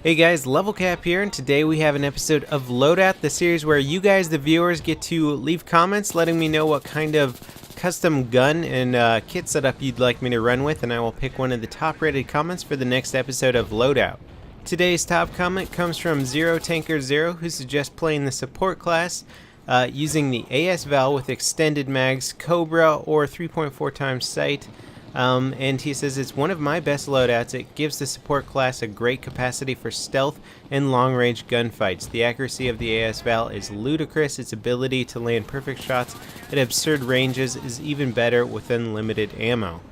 Hey guys, LevelCap here, and today we have an episode of Loadout, the series where you guys, the viewers, get to leave comments letting me know what kind of custom gun and kit setup you'd like me to run with, and I will pick one of the top rated comments for the next episode of Loadout. Today's top comment comes from ZeroTanker0, who suggests playing the support class using the AS VAL with extended mags, Kobra, or 3.4 times sight. And he says it's one of my best loadouts. It gives the support class a great capacity for stealth and long-range gunfights. The accuracy of the AS VAL is ludicrous. Its ability to land perfect shots at absurd ranges is even better with unlimited ammo.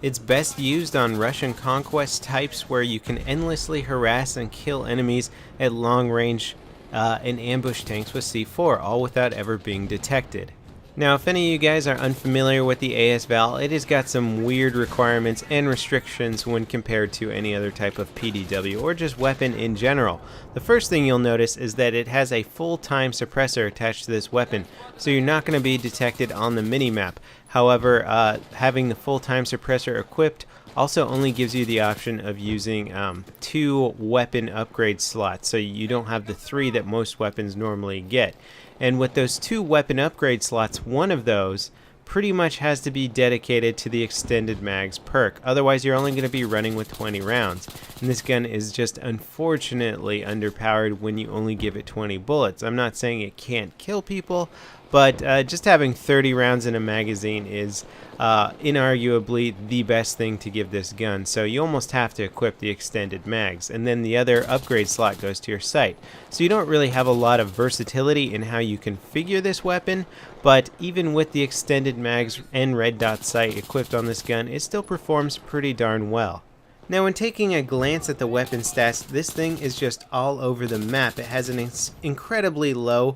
It's best used on Russian conquest types where you can endlessly harass and kill enemies at long range and ambush tanks with C4, all without ever being detected. Now, if any of you guys are unfamiliar with the AS VAL, it has got some weird requirements and restrictions when compared to any other type of PDW or just weapon in general. The first thing you'll notice is that it has a full-time suppressor attached to this weapon, so you're not going to be detected on the minimap. However, having the full-time suppressor equipped also only gives you the option of using 2 weapon upgrade slots, so you don't have the 3 that most weapons normally get. And with those 2 weapon upgrade slots, one of those pretty much has to be dedicated to the extended mags perk. Otherwise, you're only going to be running with 20 rounds. And this gun is just unfortunately underpowered when you only give it 20 bullets. I'm not saying it can't kill people, but just having 30 rounds in a magazine is inarguably the best thing to give this gun. So you almost have to equip the extended mags, and then the other upgrade slot goes to your sight. So you don't really have a lot of versatility in how you configure this weapon, but even with the extended mags and red dot sight equipped on this gun, it still performs pretty darn well. Now, when taking a glance at the weapon stats, this thing is just all over the map. It has an incredibly low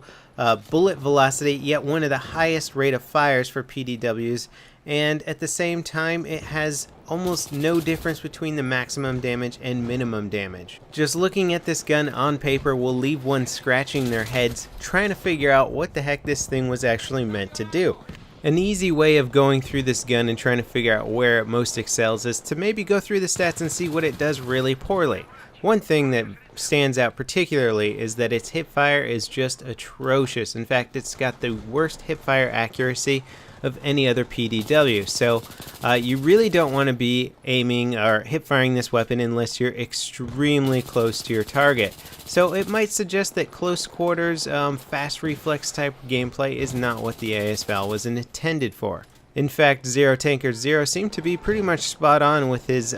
bullet velocity, yet one of the highest rate of fires for PDWs, and at the same time it has almost no difference between the maximum damage and minimum damage. Just looking at this gun on paper will leave one scratching their heads trying to figure out what the heck this thing was actually meant to do. An easy way of going through this gun and trying to figure out where it most excels is to maybe go through the stats and see what it does really poorly. One thing that stands out particularly is that its hipfire is just atrocious. In fact, it's got the worst hipfire accuracy of any other PDW. So you really don't want to be aiming or hipfiring this weapon unless you're extremely close to your target. So it might suggest that close quarters, fast reflex type gameplay is not what the AS VAL was intended for. In fact, ZeroTanker0 seemed to be pretty much spot on with his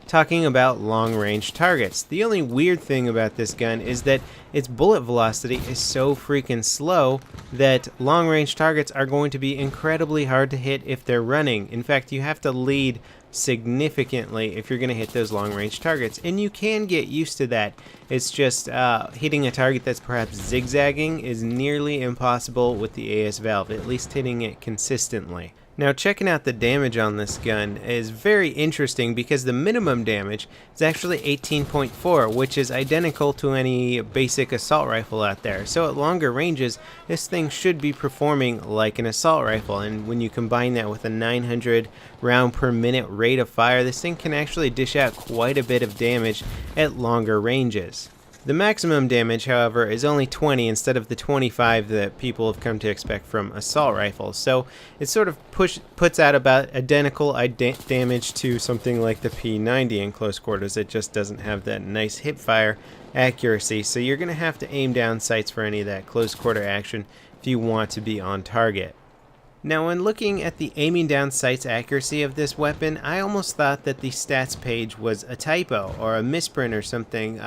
talking about long-range targets. The only weird thing about this gun is that its bullet velocity is so freaking slow that long-range targets are going to be incredibly hard to hit if they're running. In fact, you have to lead significantly if you're going to hit those long-range targets, and you can get used to that. It's just hitting a target that's perhaps zigzagging is nearly impossible with the AS VAL, at least hitting it consistently. Now, checking out the damage on this gun is very interesting because the minimum damage is actually 18.4, which is identical to any basic assault rifle out there. So at longer ranges, this thing should be performing like an assault rifle, and when you combine that with a 900 round per minute rate of fire, this thing can actually dish out quite a bit of damage at longer ranges. The maximum damage, however, is only 20 instead of the 25 that people have come to expect from assault rifles. So it sort of puts out about identical damage to something like the P90 in close quarters. It just doesn't have that nice hipfire accuracy. So you're going to have to aim down sights for any of that close quarter action if you want to be on target. Now, when looking at the aiming down sights accuracy of this weapon, I almost thought that the stats page was a typo or a misprint or something,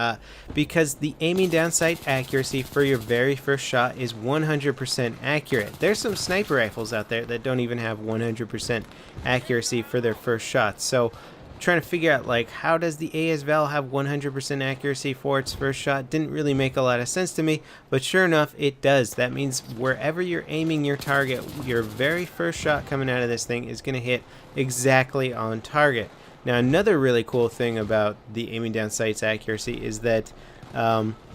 because the aiming down sight accuracy for your very first shot is 100% accurate. There's some sniper rifles out there that don't even have 100% accuracy for their first shots. So trying to figure out, like, how does the AS VAL have 100% accuracy for its first shot didn't really make a lot of sense to me, but sure enough, it does. That means wherever you're aiming your target, your very first shot coming out of this thing is going to hit exactly on target. Now, another really cool thing about the aiming down sights accuracy is that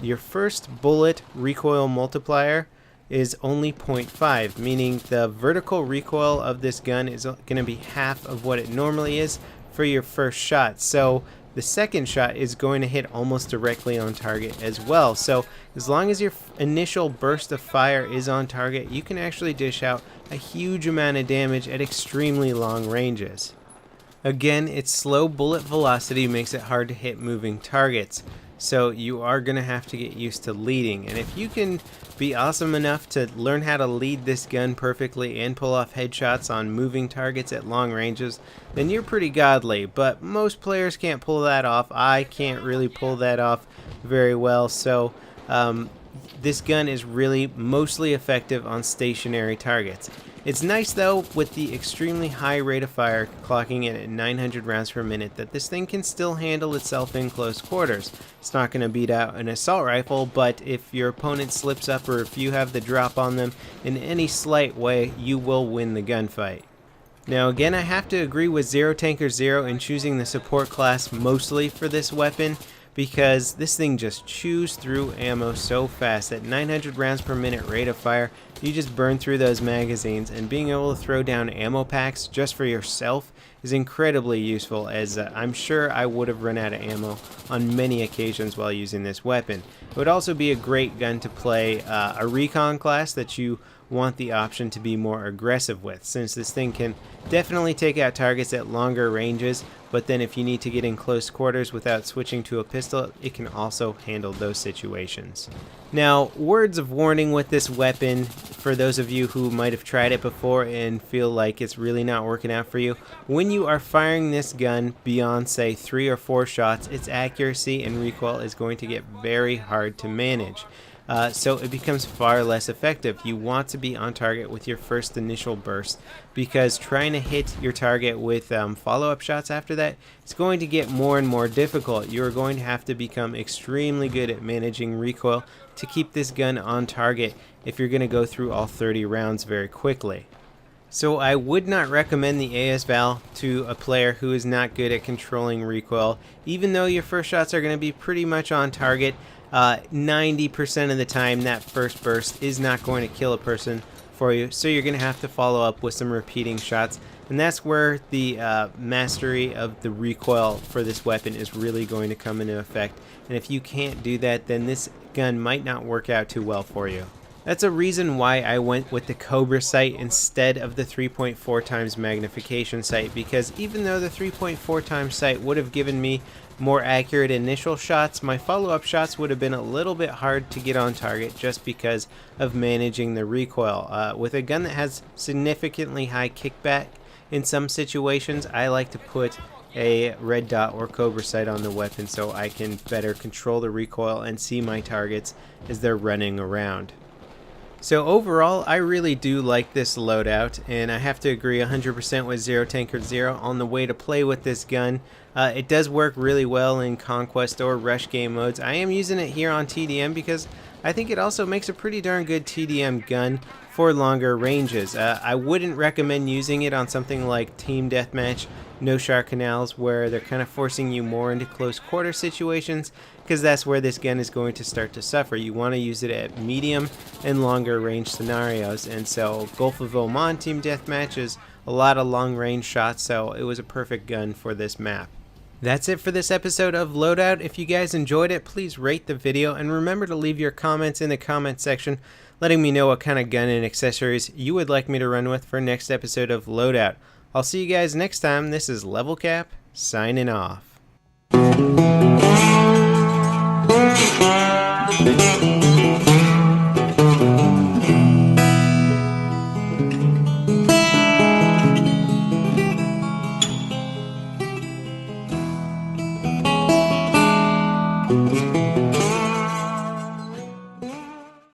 your first bullet recoil multiplier is only 0.5, meaning the vertical recoil of this gun is going to be half of what it normally is for your first shot. So the second shot is going to hit almost directly on target as well. So as long as your initial burst of fire is on target, you can actually dish out a huge amount of damage at extremely long ranges. Again, its slow bullet velocity makes it hard to hit moving targets, so you are going to have to get used to leading. And if you can be awesome enough to learn how to lead this gun perfectly and pull off headshots on moving targets at long ranges, then you're pretty godly. But most players can't pull that off. I can't really pull that off very well, so this gun is really mostly effective on stationary targets. It's nice though, with the extremely high rate of fire clocking in at 900 rounds per minute, that this thing can still handle itself in close quarters. It's not going to beat out an assault rifle, but if your opponent slips up or if you have the drop on them in any slight way, you will win the gunfight. Now again, I have to agree with Zero Tanker Zero in choosing the support class mostly for this weapon, because this thing just chews through ammo so fast. At 900 rounds per minute rate of fire, you just burn through those magazines, and being able to throw down ammo packs just for yourself is incredibly useful, as I'm sure I would have run out of ammo on many occasions while using this weapon. It would also be a great gun to play a recon class that you want the option to be more aggressive with, since this thing can definitely take out targets at longer ranges, but then if you need to get in close quarters without switching to a pistol, it can also handle those situations. Now, words of warning with this weapon, for those of you who might have tried it before and feel like it's really not working out for you, when you are firing this gun beyond, say, 3 or 4 shots, its accuracy and recoil is going to get very hard to manage. So it becomes far less effective. You want to be on target with your first initial burst, because trying to hit your target with follow-up shots after that, it's going to get more and more difficult. You're going to have to become extremely good at managing recoil to keep this gun on target if you're going to go through all 30 rounds very quickly. So I would not recommend the AS VAL to a player who is not good at controlling recoil. Even though your first shots are going to be pretty much on target, 90% of the time that first burst is not going to kill a person for you, so you're going to have to follow up with some repeating shots, and that's where the mastery of the recoil for this weapon is really going to come into effect. And if you can't do that, then this gun might not work out too well for you. That's a reason why I went with the Kobra sight instead of the 3.4 times magnification sight, because even though the 3.4 times sight would have given me more accurate initial shots, my follow-up shots would have been a little bit hard to get on target just because of managing the recoil. With a gun that has significantly high kickback in some situations, I like to put a red dot or Kobra sight on the weapon so I can better control the recoil and see my targets as they're running around. So overall, I really do like this loadout, and I have to agree 100% with Zero Tanker Zero on the way to play with this gun. It does work really well in Conquest or Rush game modes. I am using it here on TDM because I think it also makes a pretty darn good TDM gun for longer ranges. I wouldn't recommend using it on something like Team Deathmatch, No Shark Canals, where they're kind of forcing you more into close quarter situations, because that's where this gun is going to start to suffer. You want to use it at medium and longer range scenarios, and so Gulf of Oman Team Deathmatch is a lot of long range shots, so it was a perfect gun for this map. That's it for this episode of Loadout. If you guys enjoyed it, please rate the video, and remember to leave your comments in the comment section letting me know what kind of gun and accessories you would like me to run with for next episode of Loadout. I'll see you guys next time. This is LevelCap signing off.